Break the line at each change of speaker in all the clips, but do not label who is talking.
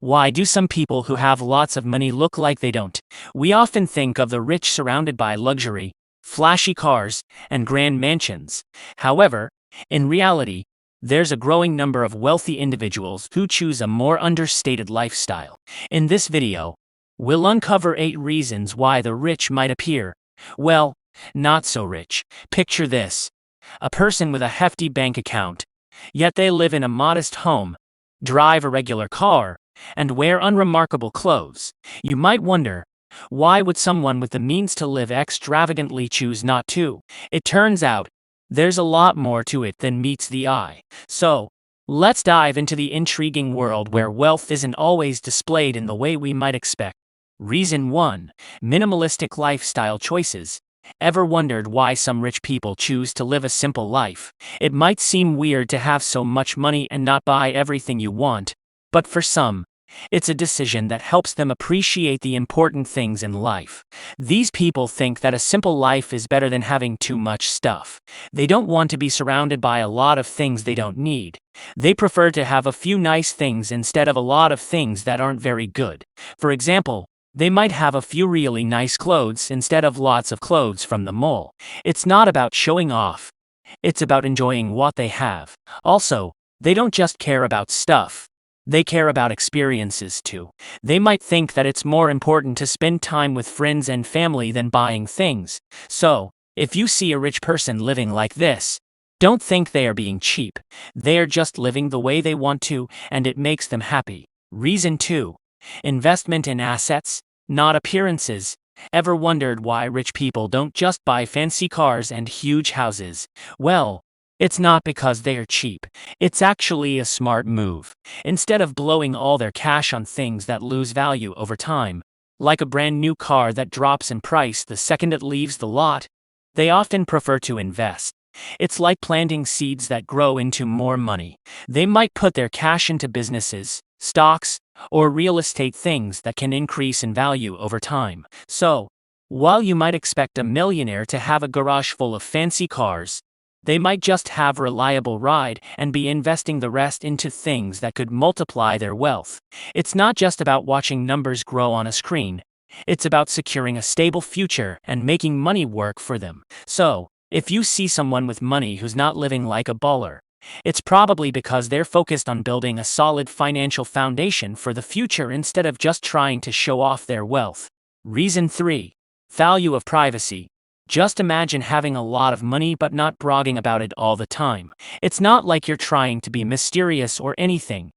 Why do some people who have lots of money look like they don't? We often think of the rich surrounded by luxury, flashy cars, and grand mansions. However, in reality, there's a growing number of wealthy individuals who choose a more understated lifestyle. In this video, we'll uncover 8 reasons why the rich might appear, well, not so rich. Picture this: a person with a hefty bank account, yet they live in a modest home, drive a regular car, and wear unremarkable clothes. You might wonder, why would someone with the means to live extravagantly choose not to? It turns out, there's a lot more to it than meets the eye. So, let's dive into the intriguing world where wealth isn't always displayed in the way we might expect. Reason 1. Minimalistic lifestyle choices. Ever wondered why some rich people choose to live a simple life? It might seem weird to have so much money and not buy everything you want, but for some, it's a decision that helps them appreciate the important things in life. These people think that a simple life is better than having too much stuff. They don't want to be surrounded by a lot of things they don't need. They prefer to have a few nice things instead of a lot of things that aren't very good. For example, they might have a few really nice clothes instead of lots of clothes from the mall. It's not about showing off. It's about enjoying what they have. Also, they don't just care about stuff. They care about experiences too. They might think that it's more important to spend time with friends and family than buying things. So, if you see a rich person living like this, don't think they are being cheap. They are just living the way they want to, and it makes them happy. Reason 2. Investment in assets, not appearances. Ever wondered why rich people don't just buy fancy cars and huge houses? Well, it's not because they are cheap. It's actually a smart move. Instead of blowing all their cash on things that lose value over time, like a brand new car that drops in price the second it leaves the lot, they often prefer to invest. It's like planting seeds that grow into more money. They might put their cash into businesses, stocks, or real estate, things that can increase in value over time. So, while you might expect a millionaire to have a garage full of fancy cars, they might just have a reliable ride and be investing the rest into things that could multiply their wealth. It's not just about watching numbers grow on a screen. It's about securing a stable future and making money work for them. So, if you see someone with money who's not living like a baller, it's probably because they're focused on building a solid financial foundation for the future instead of just trying to show off their wealth. Reason 3. Value of privacy. Just imagine having a lot of money but not bragging about it all the time. It's not like you're trying to be mysterious or anything.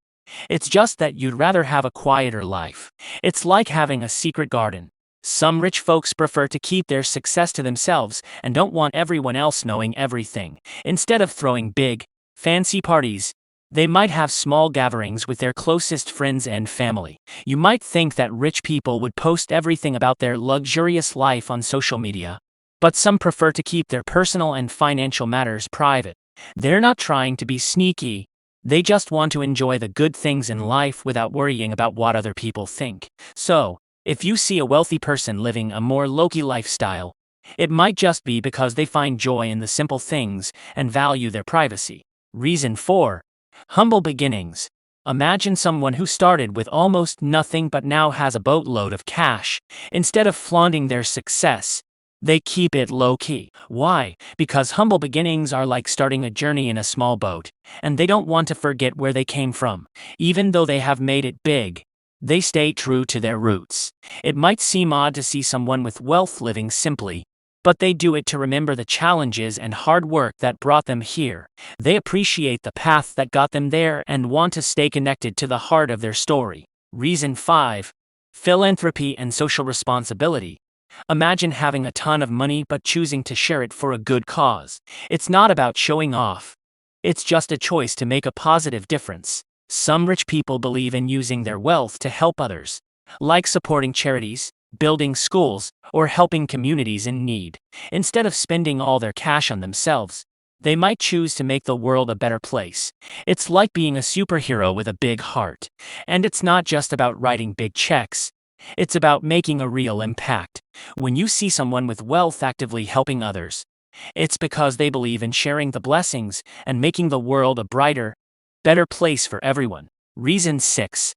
It's just that you'd rather have a quieter life. It's like having a secret garden. Some rich folks prefer to keep their success to themselves and don't want everyone else knowing everything. Instead of throwing big, fancy parties, they might have small gatherings with their closest friends and family. You might think that rich people would post everything about their luxurious life on social media, but some prefer to keep their personal and financial matters private. They're not trying to be sneaky. They just want to enjoy the good things in life without worrying about what other people think. So, if you see a wealthy person living a more low-key lifestyle, it might just be because they find joy in the simple things and value their privacy. Reason 4. Humble beginnings. Imagine someone who started with almost nothing but now has a boatload of cash. Instead of flaunting their success, they keep it low-key. Why? Because humble beginnings are like starting a journey in a small boat, and they don't want to forget where they came from. Even though they have made it big, they stay true to their roots. It might seem odd to see someone with wealth living simply, but they do it to remember the challenges and hard work that brought them here. They appreciate the path that got them there and want to stay connected to the heart of their story. Reason 5. Philanthropy and social responsibility. Imagine having a ton of money but choosing to share it for a good cause. It's not about showing off. It's just a choice to make a positive difference. Some rich people believe in using their wealth to help others, like supporting charities, building schools, or helping communities in need. Instead of spending all their cash on themselves, they might choose to make the world a better place. It's like being a superhero with a big heart. And it's not just about writing big checks. It's about making a real impact. When you see someone with wealth actively helping others, it's because they believe in sharing the blessings and making the world a brighter, better place for everyone. Reason 6.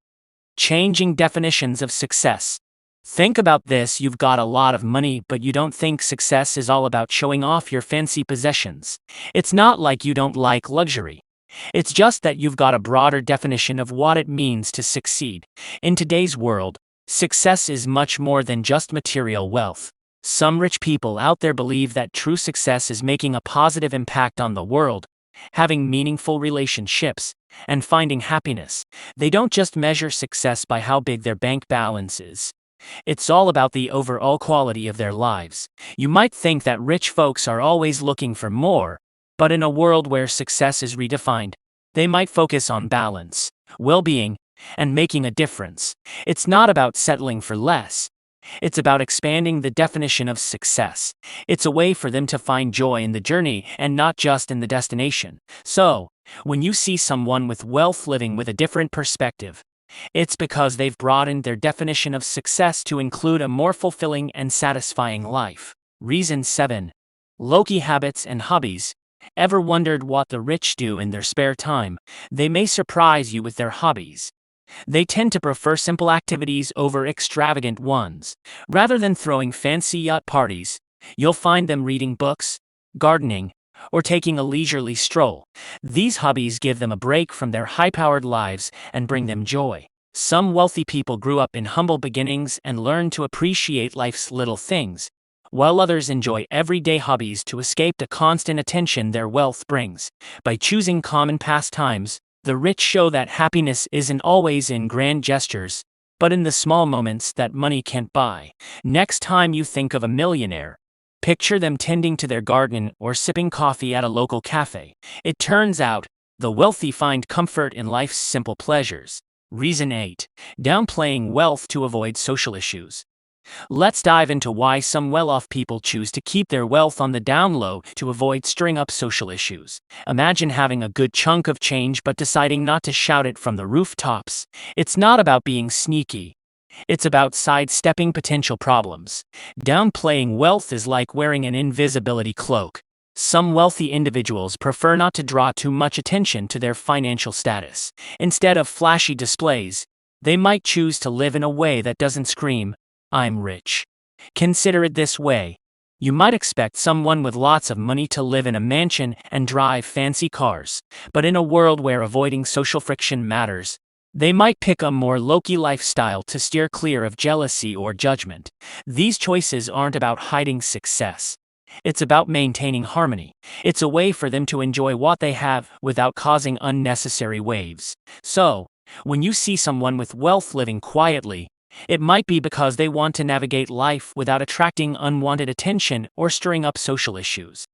Changing definitions of success. Think about this: you've got a lot of money, but you don't think success is all about showing off your fancy possessions. It's not like you don't like luxury. It's just that you've got a broader definition of what it means to succeed. In today's world, success is much more than just material wealth. Some rich people out there believe that true success is making a positive impact on the world, having meaningful relationships, and finding happiness. They don't just measure success by how big their bank balance is. It's all about the overall quality of their lives. You might think that rich folks are always looking for more, but in a world where success is redefined, they might focus on balance, well-being, and making a difference. It's not about settling for less. It's about expanding the definition of success. It's a way for them to find joy in the journey and not just in the destination. So, when you see someone with wealth living with a different perspective, it's because they've broadened their definition of success to include a more fulfilling and satisfying life. Reason 7. Low-key habits and hobbies. Ever wondered what the rich do in their spare time? They may surprise you with their hobbies. They tend to prefer simple activities over extravagant ones. Rather than throwing fancy yacht parties, you'll find them reading books, gardening, or taking a leisurely stroll. These hobbies give them a break from their high-powered lives and bring them joy. Some wealthy people grew up in humble beginnings and learned to appreciate life's little things, while others enjoy everyday hobbies to escape the constant attention their wealth brings. By choosing common pastimes, the rich show that happiness isn't always in grand gestures, but in the small moments that money can't buy. Next time you think of a millionaire, picture them tending to their garden or sipping coffee at a local cafe. It turns out, the wealthy find comfort in life's simple pleasures. Reason 8. Downplaying wealth to avoid social issues. Let's dive into why some well-off people choose to keep their wealth on the down low to avoid stirring up social issues. Imagine having a good chunk of change but deciding not to shout it from the rooftops. It's not about being sneaky. It's about sidestepping potential problems. Downplaying wealth is like wearing an invisibility cloak. Some wealthy individuals prefer not to draw too much attention to their financial status. Instead of flashy displays, they might choose to live in a way that doesn't scream, "I'm rich." Consider it this way. You might expect someone with lots of money to live in a mansion and drive fancy cars, but in a world where avoiding social friction matters, they might pick a more low-key lifestyle to steer clear of jealousy or judgment. These choices aren't about hiding success. It's about maintaining harmony. It's a way for them to enjoy what they have without causing unnecessary waves. So, when you see someone with wealth living quietly, it might be because they want to navigate life without attracting unwanted attention or stirring up social issues.